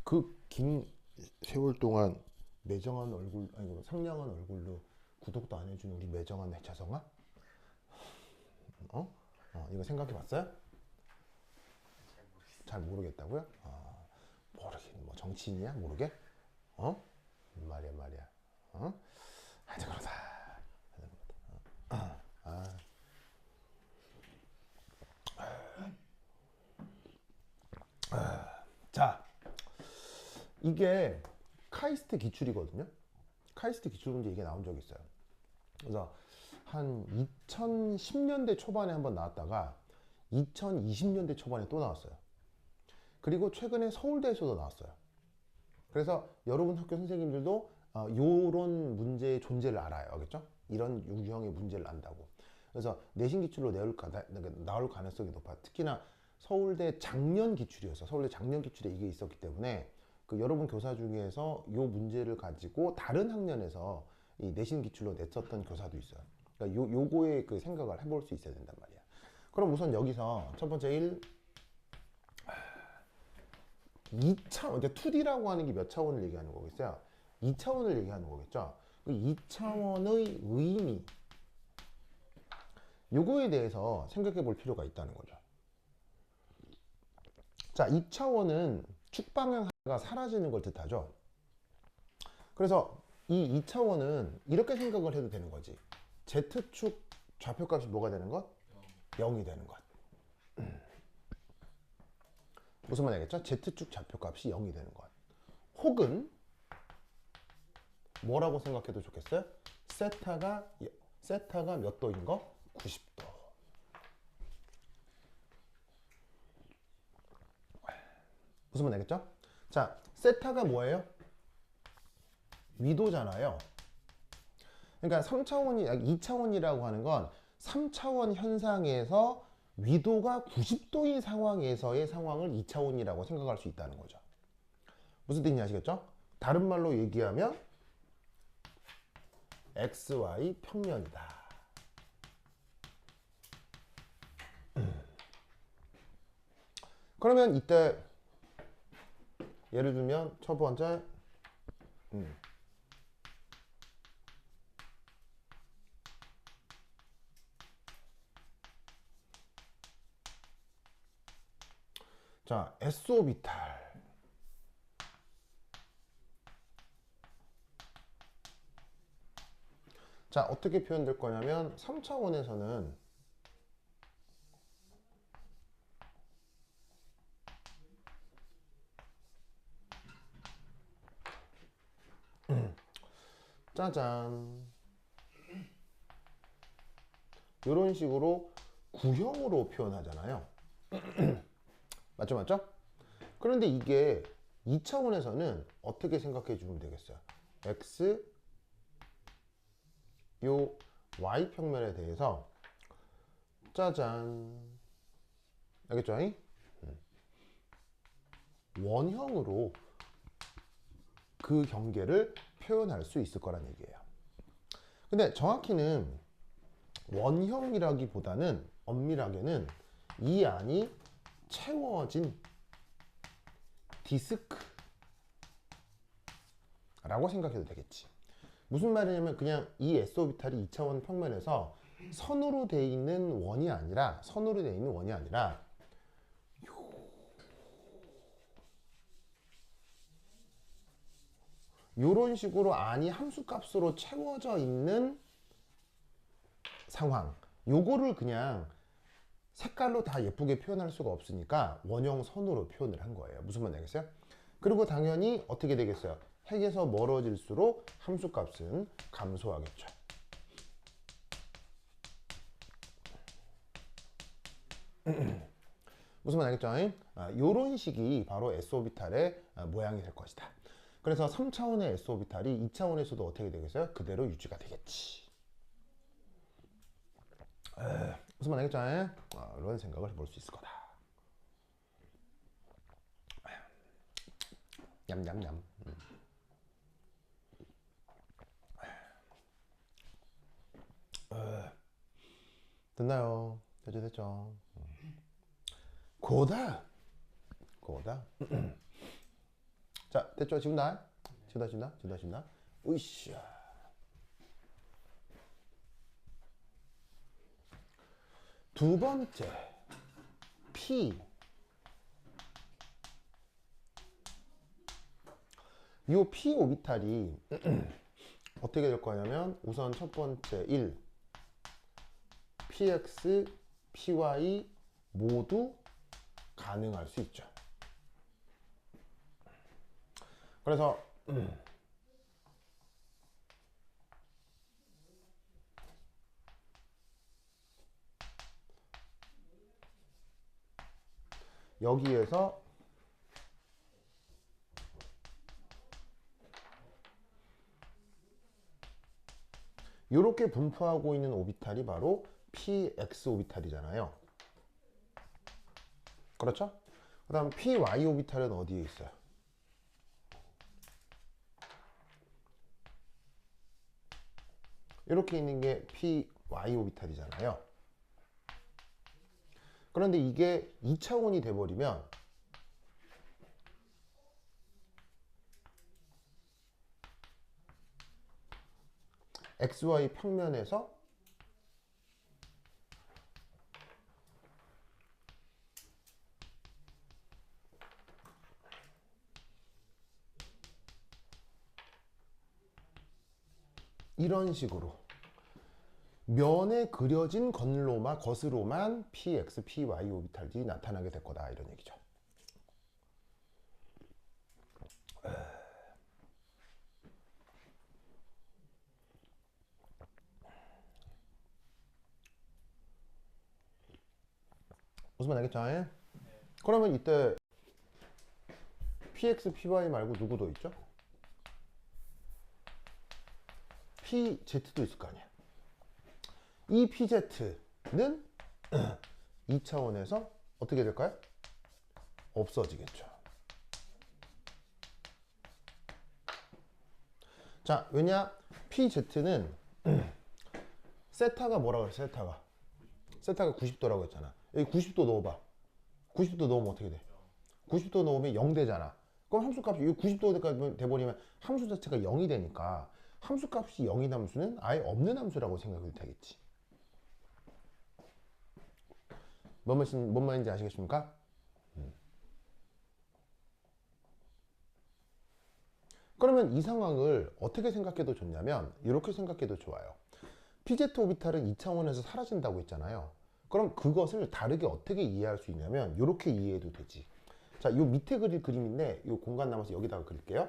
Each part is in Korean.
그 긴 세월 동안 매정한 얼굴, 아니 상냥한 얼굴로 구독도 안 해준 우리 매정한 재성아? 어? 이거 생각해 봤어요? 잘 모르겠다고요? 모르긴 뭐 정치인이야? 모르게? 어? 말이야 말이야. 하여튼 그러다. 자, 이게 카이스트 기출이거든요. 카이스트 기출 문제 이게 나온 적이 있어요. 그래서 한 2010년대 초반에 한번 나왔다가 2020년대 초반에 또 나왔어요. 그리고 최근에 서울대에서도 나왔어요. 그래서 여러분 학교 선생님들도 요런 문제의 존재를 알아요. 알겠죠? 이런 유형의 문제를 안다고. 그래서 내신 기출로 나올 가능성이 높아요. 특히나 서울대 작년 기출이었어. 서울대 작년 기출에 이게 있었기 때문에 그 여러분 교사 중에서 요 문제를 가지고 다른 학년에서 이 내신 기출로 냈었던 교사도 있어요. 그러니까 요거에 그 생각을 해볼 수 있어야 된단 말이야. 그럼 우선 여기서 첫 번째 2차원, 그러니까 2D라고 하는 게 몇 차원을 얘기하는 거겠어요? 2차원을 얘기하는 거겠죠? 그 2차원의 의미, 요거에 대해서 생각해 볼 필요가 있다는 거죠. 자, 2차원은 축방향 하나가 사라지는 걸 뜻하죠. 그래서 이 2차원은 이렇게 생각을 해도 되는 거지. Z축 좌표값이 뭐가 되는 것? 0이 되는 것. 무슨 말이겠죠? Z축 좌표값이 0이 되는 것. 혹은 뭐라고 생각해도 좋겠어요? 세타가 몇 도인 거? 90도. 무슨 말 알겠죠? 자, 세타가 뭐예요? 위도잖아요. 그러니까 3차원이 2차원이라고 하는 건 3차원 현상에서 위도가 90도인 상황에서의 상황을 2차원이라고 생각할 수 있다는 거죠. 무슨 뜻인지 아시겠죠? 다른 말로 얘기하면 XY 평면이다. 그러면 이때 예를 들면 첫 번째 자, S오비탈. 자, 어떻게 표현될 거냐면 3차원에서는 짜잔 이런 식으로 구형으로 표현하잖아요. 맞죠 맞죠? 그런데 이게 2차원에서는 어떻게 생각해 주면 되겠어요? X 요 Y 평면에 대해서 짜잔 알겠죠? 원형으로 그 경계를 표현할 수 있을 거란 얘기예요. 근데 정확히는 원형이라기보다는 엄밀하게는 이 안이 채워진 디스크라고 생각해도 되겠지. 무슨 말이냐면 그냥 이 S오비탈이 2차원 평면에서 선으로 돼 있는 원이 아니라 이런 식으로 안이 함수값으로 채워져 있는 상황. 요거를 그냥 색깔로 다 예쁘게 표현할 수가 없으니까 원형 선으로 표현을 한 거예요. 무슨 말인지 알겠어요? 그리고 당연히 어떻게 되겠어요? 핵에서 멀어질수록 함수값은 감소하겠죠. 무슨 말 알겠죠? 요런 식이 바로 S오비탈의 모양이 될 것이다. 그래서 3차원의 S오비탈이 2차원에서도 어떻게 되겠어요? 그대로 유지가 되겠지. 무슨 말 알겠죠? 이런 생각을 해볼 수 있을 거다. 냠냠냠. 됐나요? 됐죠. 고다. 자, 됐죠? 지운다. 지운다. 으쌰. 두 번째, P. 이 P 오비탈이 어떻게 될 거냐면 우선 첫 번째 1, PX, PY 모두 가능할 수 있죠. 그래서 여기에서 이렇게 분포하고 있는 오비탈이 바로 PX 오비탈이잖아요. 그렇죠? 그 다음 PY 오비탈은 어디에 있어요? 이렇게 있는 게 PY 오비탈이잖아요. 그런데 이게 2차원이 돼버리면 XY 평면에서 이런 식으로 면에 그려진 것으로만 PX, PY 오비탈들이 나타나게 될 거다 이런 얘기죠. 무슨 말 알겠죠? 네. 그러면 이때 PX, PY 말고 누구 더 있죠? PZ도 있을 거 아니야. 이 PZ는 2차원에서 어떻게 될까요? 없어지겠죠. 자, 왜냐? PZ는 세타가 뭐라고 그랬어? 세타가 90도라고 했잖아. 여기 90도 넣어봐. 90도 넣으면 어떻게 돼? 90도 넣으면 0 되잖아. 그럼 함수값이 90도까지 돼버리면 함수 자체가 0이 되니까 함수값이 0인 함수는 아예 없는 함수라고 생각해도 되겠지. 뭔 말인지 아시겠습니까? 그러면 이 상황을 어떻게 생각해도 좋냐면 이렇게 생각해도 좋아요. PZ 오비탈은 2차원에서 사라진다고 했잖아요. 그럼 그것을 다르게 어떻게 이해할 수 있냐면 이렇게 이해해도 되지. 자, 요 밑에 그릴 그림인데 요 공간 남아서 여기다가 그릴게요.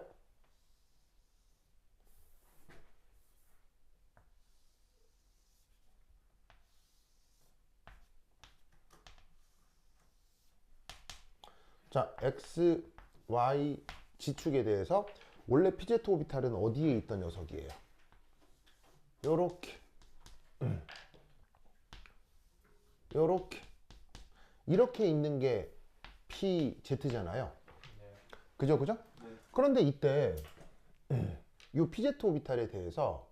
자, X, Y, G축에 대해서 원래 PZ 오비탈은 어디에 있던 녀석이에요? 요렇게 요렇게 이렇게 있는 게 PZ잖아요. 그죠? 네. 그런데 이때 요 PZ 오비탈에 대해서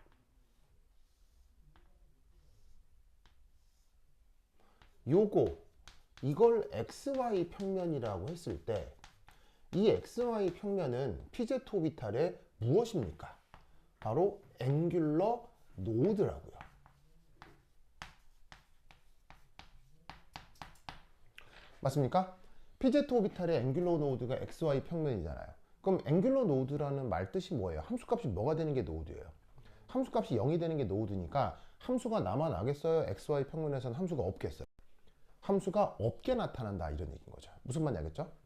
이걸 XY 평면이라고 했을 때 이 XY 평면은 PZ 오비탈의 무엇입니까? 바로 앵귤러 노드라고요. 맞습니까? PZ 오비탈의 앵귤러 노드가 XY 평면이잖아요. 그럼 앵귤러 노드라는 말 뜻이 뭐예요? 함수값이 뭐가 되는 게 노드예요? 함수값이 0이 되는 게 노드니까 함수가 남아나겠어요? XY 평면에서는 함수가 없겠어요? 함수가 없게 나타난다 이런 얘기인 거죠. 무슨 말인지 알겠죠?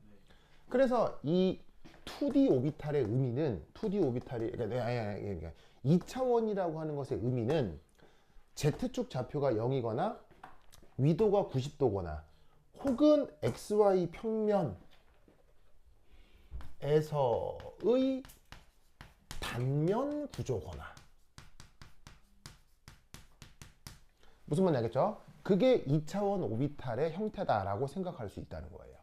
그래서 이 2D 오비탈의 의미는 2D 오비탈이 그러니까 2차원이라고 하는 것의 의미는 Z축 좌표가 0이거나 위도가 90도거나 혹은 XY 평면에서의 단면 구조거나 무슨 말인지 알겠죠? 그게 2차원 오비탈의 형태다라고 생각할 수 있다는 거예요.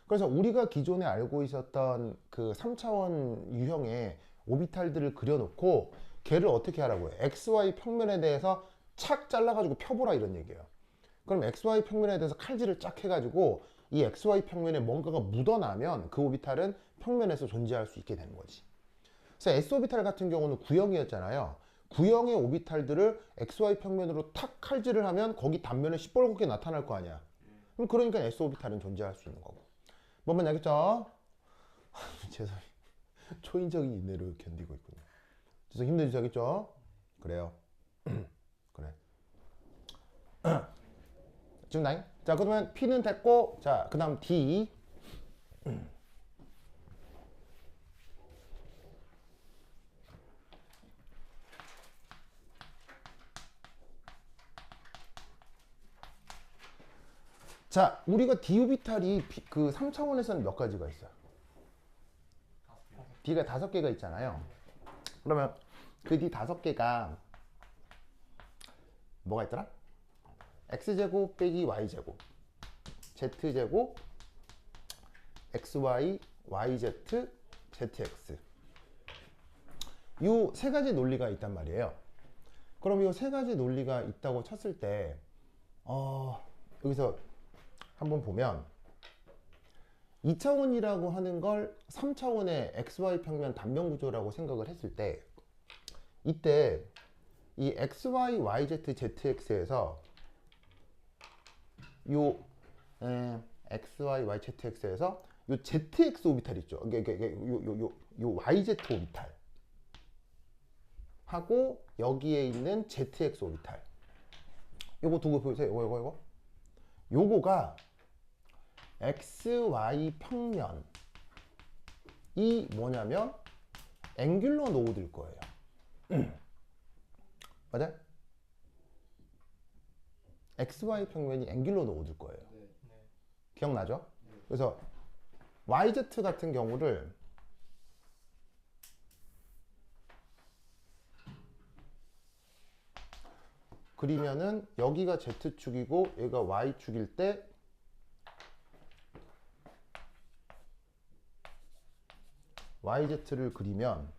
그래서 우리가 기존에 알고 있었던 그 3차원 유형의 오비탈들을 그려놓고 걔를 어떻게 하라고요? XY 평면에 대해서 착 잘라가지고 펴보라 이런 얘기예요. 그럼 XY 평면에 대해서 칼질을 쫙 해가지고 이 XY 평면에 뭔가가 묻어나면 그 오비탈은 평면에서 존재할 수 있게 되는 거지. 그래서 S오비탈 같은 경우는 구형이었잖아요. 구형의 오비탈들을 XY 평면으로 탁 칼질을 하면 거기 단면에 시뻘겋게 나타날 거 아니야. 그럼 그러니까 S오비탈은 존재할 수 있는 거고. 뭔 말인지 알겠죠? 죄송해요. 초인적인 인내를 견디고 있군요. 그래서 힘내주셔 야겠죠? 그래요. 그래. 지금 나인? 자, 그러면 P는 됐고, 자, 그 다음 D. 자, 우리가 D 오비탈이 그 3차원에서는 몇 가지가 있어요? D가 5개가 있잖아요. 그러면 그 D 5개가 뭐가 있더라? X제곱 빼기 Y제곱, Z제곱, XY, YZ, ZX. 이 세 가지 논리가 있단 말이에요. 그럼 이 세 가지 논리가 있다고 쳤을 때, 여기서 한번 보면 2차원이라고 하는 걸 3차원의 XY 평면 단면 구조라고 생각을 했을 때, 이때 이 XY, YZ, ZX에서 요 XY, Y, ZX에서 요 ZX 오비탈 있죠. 요 YZ 오비탈 하고 여기에 있는 ZX 오비탈. 요거 두고 보세요. 요거. 요거가 XY 평면이 뭐냐면 앵귤러 노드일 거예요. 맞아요? XY 평면이 앵귤러 노드일 거예요. 기억나죠? 그래서 YZ 같은 경우를 그리면은 여기가 Z축이고 얘가 Y축일 때 YZ를 그리면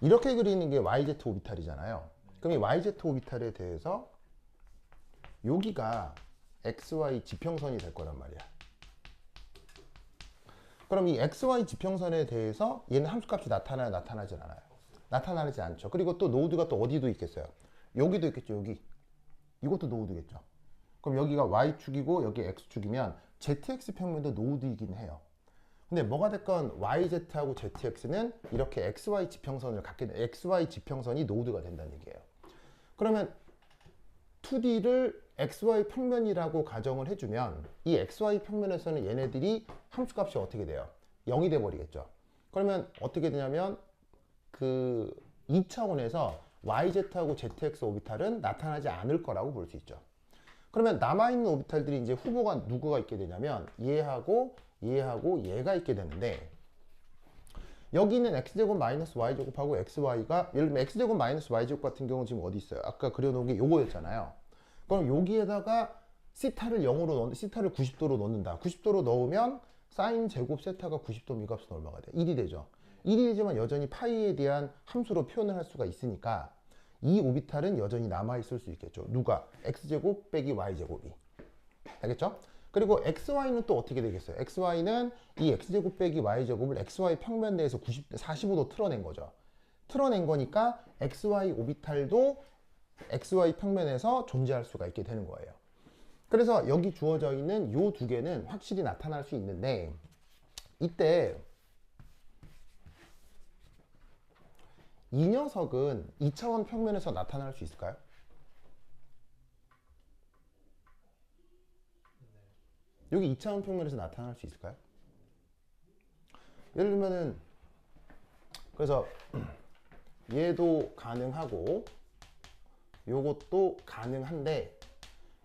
이렇게 그리는 게 YZ 오비탈이잖아요. 그럼 이 YZ 오비탈에 대해서 여기가 XY 지평선이 될 거란 말이야. 그럼 이 XY 지평선에 대해서 얘는 함수값이 나타나요? 나타나질 않아요? 나타나지 않죠. 그리고 또 노드가 또 어디도 있겠어요? 여기도 있겠죠. 여기. 이것도 노드겠죠. 그럼 여기가 Y축이고 여기 X축이면 ZX 평면도 노드이긴 해요. 근데 뭐가 됐건 YZ하고 ZX는 이렇게 XY 지평선을 갖게 돼. XY 지평선이 노드가 된다는 얘기예요. 그러면 2D를 XY 평면이라고 가정을 해주면 이 XY 평면에서는 얘네들이 함수값이 어떻게 돼요? 0이 돼 버리겠죠. 그러면 어떻게 되냐면 그 2차원에서 YZ하고 ZX 오비탈은 나타나지 않을 거라고 볼 수 있죠. 그러면 남아있는 오비탈들이 이제 후보가 누구가 있게 되냐면 얘하고 얘가 있게 되는데 여기 있는 x제곱 마이너스 y제곱하고 xy가 예를 들면 x제곱 마이너스 y제곱 같은 경우는 지금 어디 있어요? 아까 그려놓은 게 요거였잖아요. 그럼 여기에다가 시타를 0으로 시타를 90도로 넣는다. 90도로 넣으면 사인 제곱 세타가 90도 미값은 얼마가 돼? 1이 되죠. 1이 되지만 여전히 파이에 대한 함수로 표현을 할 수가 있으니까 이 오비탈은 여전히 남아있을 수 있겠죠. 누가? x제곱 빼기 y제곱이. 알겠죠? 그리고 xy는 또 어떻게 되겠어요? xy는 이 x제곱 빼기 y제곱을 xy 평면 내에서 45도 틀어낸 거죠. 틀어낸 거니까 xy 오비탈도 xy 평면에서 존재할 수가 있게 되는 거예요. 그래서 여기 주어져 있는 요 두 개는 확실히 나타날 수 있는데 이때 이 녀석은 2차원 평면에서 나타날 수 있을까요? 여기 2차원 평면에서 나타날 수 있을까요? 예를 들면은 그래서 얘도 가능하고 요것도 가능한데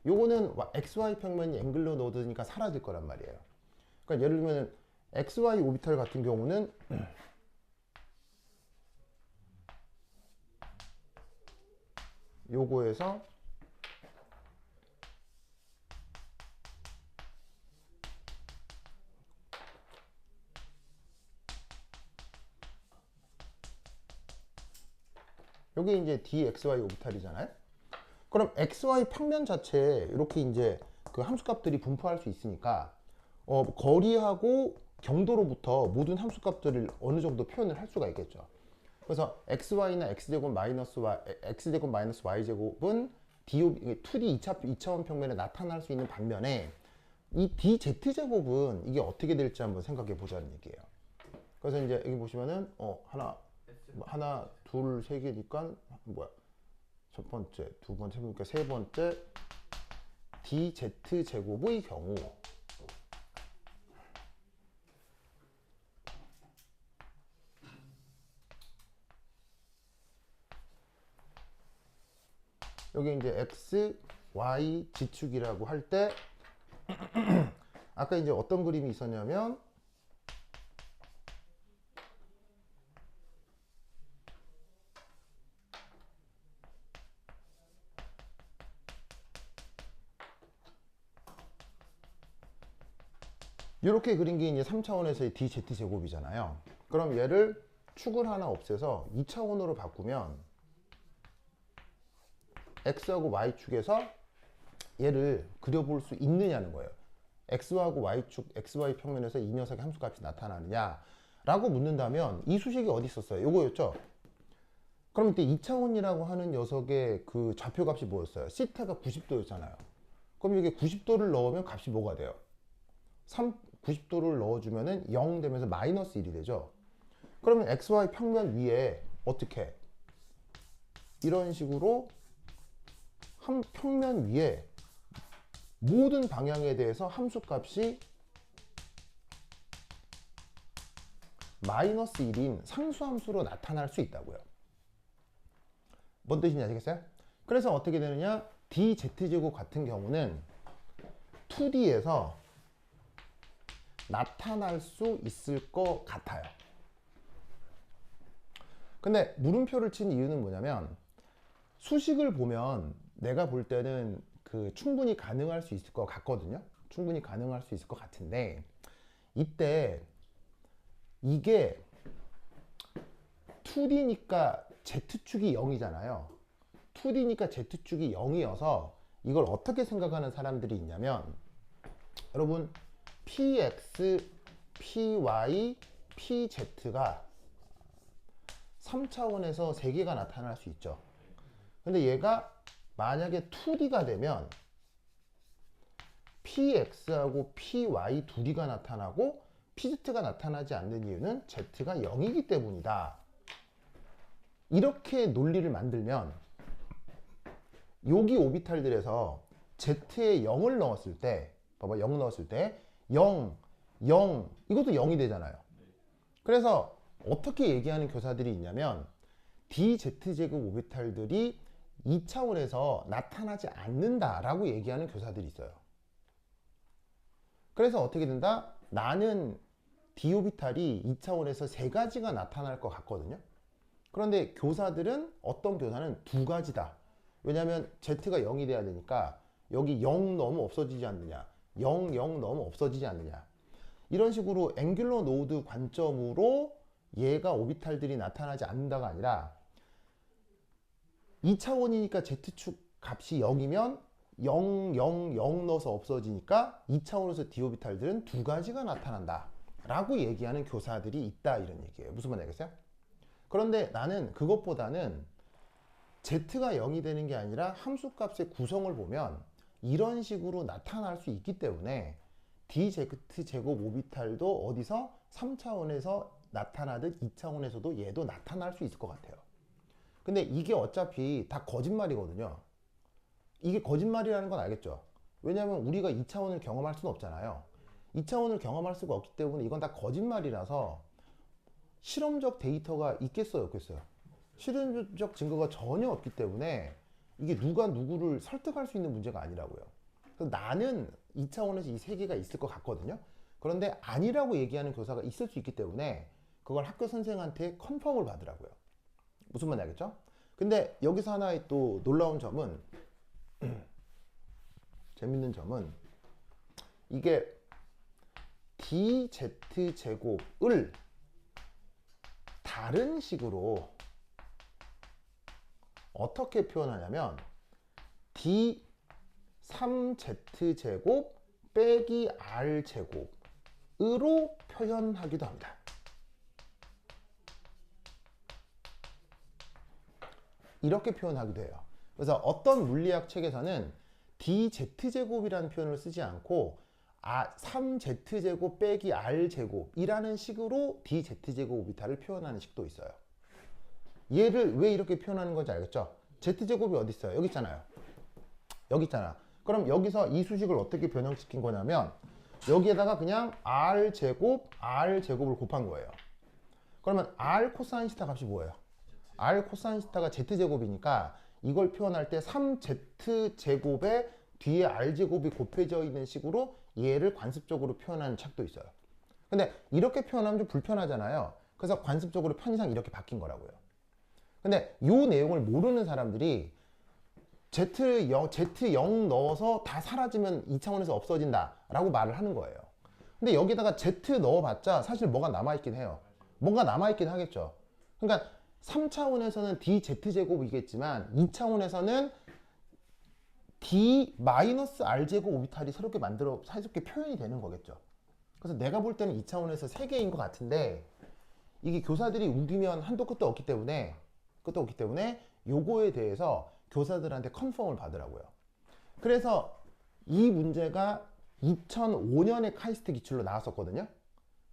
요거는 XY 평면이 앵글러 노드니까 사라질 거란 말이에요. 그러니까 예를 들면 XY 오비탈 같은 경우는 요거에서 여기 이제 dxy 오비탈이잖아요. 그럼 xy 평면 자체에 이렇게 이제 그 함수값들이 분포할 수 있으니까 거리하고 경도로부터 모든 함수값들을 어느 정도 표현을 할 수가 있겠죠. 그래서 xy나 x제곱 마이너스 y제곱은 2D 2차원 평면에 나타날 수 있는 반면에 이 dz제곱은 이게 어떻게 될지 한번 생각해 보자는 얘기예요. 그래서 이제 여기 보시면은 하나 둘 세 개니까 뭐야, 첫 번째 두 번째 그러니까 세 번째 dz제곱의 경우 여기 이제 x, y 지축이라고 할 때 아까 이제 어떤 그림이 있었냐면 이렇게 그린 게 이제 3차원에서의 dz제곱이잖아요. 그럼 얘를 축을 하나 없애서 2차원으로 바꾸면 x하고 y축에서 얘를 그려볼 수 있느냐는 거예요. x하고 y축, xy 평면에서 이 녀석의 함수값이 나타나느냐 라고 묻는다면 이 수식이 어디 있었어요? 요거였죠? 그럼 이때 2차원이라고 하는 녀석의 그 좌표값이 뭐였어요? 시타가 90도였잖아요. 그럼 이게 90도를 넣으면 값이 뭐가 돼요? 90도를 넣어주면은 0 되면서 마이너스 1이 되죠. 그러면 xy 평면 위에 어떻게 이런 식으로 한 평면 위에 모든 방향에 대해서 함수값이 마이너스 1인 상수함수로 나타날 수 있다고요. 뭔 뜻인지 아시겠어요? 그래서 어떻게 되느냐, dz제곱 같은 경우는 2D에서 나타날 수 있을 것 같아요. 근데 물음표를 친 이유는 뭐냐면 수식을 보면 내가 볼 때는 그 충분히 가능할 수 있을 것 같거든요. 충분히 가능할 수 있을 것 같은데 이때 이게 2D니까 Z축이 0이잖아요. 2D니까 Z축이 0이어서 이걸 어떻게 생각하는 사람들이 있냐면 여러분 px, py, pz가 3차원에서 3개가 나타날 수 있죠. 근데 얘가 만약에 2D가 되면 px하고 py 둘이가 나타나고 pz가 나타나지 않는 이유는 z가 0이기 때문이다. 이렇게 논리를 만들면 여기 오비탈들에서 z에 0을 넣었을 때 봐봐, 0 넣었을 때 0, 0 이것도 0이 되잖아요. 그래서 어떻게 얘기하는 교사들이 있냐면 dz 제곱 오비탈들이 2차원에서 나타나지 않는다라고 얘기하는 교사들이 있어요. 그래서 어떻게 된다? 나는 d 오비탈이 2차원에서 3가지가 나타날 것 같거든요. 그런데 교사들은 어떤 교사는 2가지다. 왜냐하면 z가 0이 돼야 되니까 여기 0 넣으면 없어지지 않느냐, 0, 0 넣으면 없어지지 않느냐, 이런 식으로 앵귤러 노드 관점으로 얘가 오비탈들이 나타나지 않는다가 아니라 2차원이니까 z축 값이 0이면 0, 0, 0 넣어서 없어지니까 2차원에서 d 오비탈들은 2가지가 나타난다 라고 얘기하는 교사들이 있다, 이런 얘기예요. 무슨 말인지 알겠어요? 그런데 나는 그것보다는 z가 0이 되는 게 아니라 함수값의 구성을 보면 이런 식으로 나타날 수 있기 때문에 dz 제곱 오비탈도 어디서 3차원에서 나타나듯 2차원에서도 얘도 나타날 수 있을 것 같아요. 근데 이게 어차피 다 거짓말이거든요. 이게 거짓말이라는 건 알겠죠? 왜냐하면 우리가 2차원을 경험할 수는 없잖아요. 2차원을 경험할 수가 없기 때문에 이건 다 거짓말이라서 실험적 데이터가 있겠어요, 없겠어요? 실험적 증거가 전혀 없기 때문에 이게 누가 누구를 설득할 수 있는 문제가 아니라고요. 그래서 나는 2차원에서 이 3개가 있을 것 같거든요. 그런데 아니라고 얘기하는 교사가 있을 수 있기 때문에 그걸 학교 선생한테 컨펌을 받으라고요. 무슨 말인지 알겠죠? 근데 여기서 하나의 또 놀라운 점은 재밌는 점은 이게 dz 제곱을 다른 식으로 어떻게 표현하냐면 D 3Z제곱 빼기 R제곱으로 표현하기도 합니다. 이렇게 표현하기도 해요. 그래서 어떤 물리학 책에서는 DZ제곱이라는 표현을 쓰지 않고 3Z제곱 빼기 R제곱이라는 식으로 DZ제곱 오비탈을 표현하는 식도 있어요. 얘를 왜 이렇게 표현하는 건지 알겠죠? Z제곱이 어디 있어요? 여기 있잖아요. 여기 있잖아. 그럼 여기서 이 수식을 어떻게 변형시킨 거냐면 여기에다가 그냥 R제곱을 곱한 거예요. 그러면 R 코사인 시타 값이 뭐예요? R 코사인 시타가 Z제곱이니까 이걸 표현할 때 3Z제곱에 뒤에 R제곱이 곱해져 있는 식으로 얘를 관습적으로 표현하는 책도 있어요. 근데 이렇게 표현하면 좀 불편하잖아요. 그래서 관습적으로 편의상 이렇게 바뀐 거라고요. 근데 이 내용을 모르는 사람들이 Z0 넣어서 다 사라지면 2차원에서 없어진다 라고 말을 하는 거예요. 근데 여기다가 Z 넣어봤자 사실 뭐가 남아있긴 해요. 뭔가 남아있긴 하겠죠. 그러니까 3차원에서는 DZ제곱이겠지만 2차원에서는 D-R제곱 오비탈이 새롭게 표현이 되는 거겠죠. 그래서 내가 볼 때는 2차원에서 3개인 것 같은데 이게 교사들이 우기면 한도 끝도 없기 때문에 요거에 대해서 교사들한테 컨펌을 받으라고요. 그래서 이 문제가 2005년에 카이스트 기출로 나왔었거든요.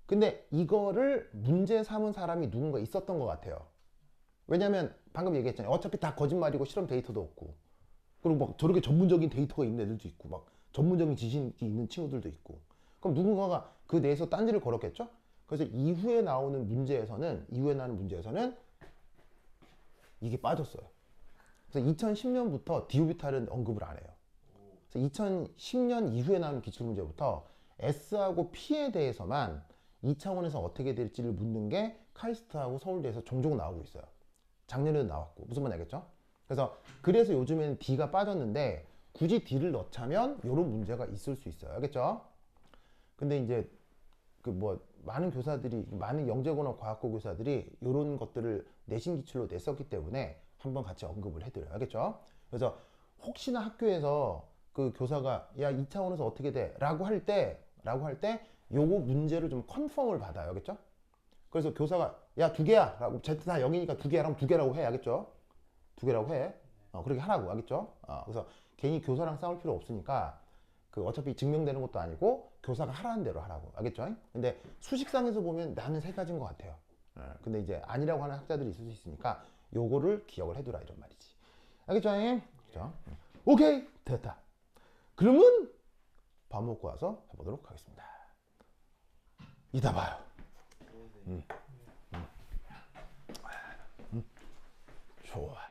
근데 이거를 문제 삼은 사람이 누군가 있었던 것 같아요. 왜냐면 방금 얘기했잖아요. 어차피 다 거짓말이고 실험 데이터도 없고 그리고 막 저렇게 전문적인 데이터가 있는 애들도 있고 막 전문적인 지식이 있는 친구들도 있고 그럼 누군가가 그 내에서 딴지를 걸었겠죠? 그래서 이후에 나오는 문제에서는 이게 빠졌어요. 그래서 2010년부터 디오비탈은 언급을 안 해요. 그래서 2010년 이후에 나오는 기출문제부터 S하고 P에 대해서만 2차원에서 어떻게 될지를 묻는 게 카이스트하고 서울대에서 종종 나오고 있어요. 작년에도 나왔고 무슨 말인지 알겠죠? 그래서 요즘에는 D가 빠졌는데 굳이 D를 넣자면 이런 문제가 있을 수 있어요. 알겠죠? 근데 이제 많은 영재고나 과학고 교사들이 이런 것들을 내신 기출로 냈었기 때문에 한번 같이 언급을 해드려요. 알겠죠? 그래서 혹시나 학교에서 그 교사가 야 2차원에서 어떻게 돼? 라고 할 때 요거 문제를 좀 컨펌을 받아요. 알겠죠? 그래서 교사가 야 2개야 라고 Z 다 0이니까 2개라면 2개라고 해. 알겠죠? 2개라고 해. 그렇게 하라고. 알겠죠? 그래서 괜히 교사랑 싸울 필요 없으니까 어차피 증명되는 것도 아니고 교사가 하라는 대로 하라고. 알겠죠? 근데 수식상에서 보면 나는 3가지인 것 같아요. 근데 이제 아니라고 하는 학자들이 있을 수 있으니까 요거를 기억을 해두라 이런 말이지. 알겠죠? 그죠? 오케이 됐다. 그러면 밥 먹고 와서 해보도록 하겠습니다. 이따 봐요.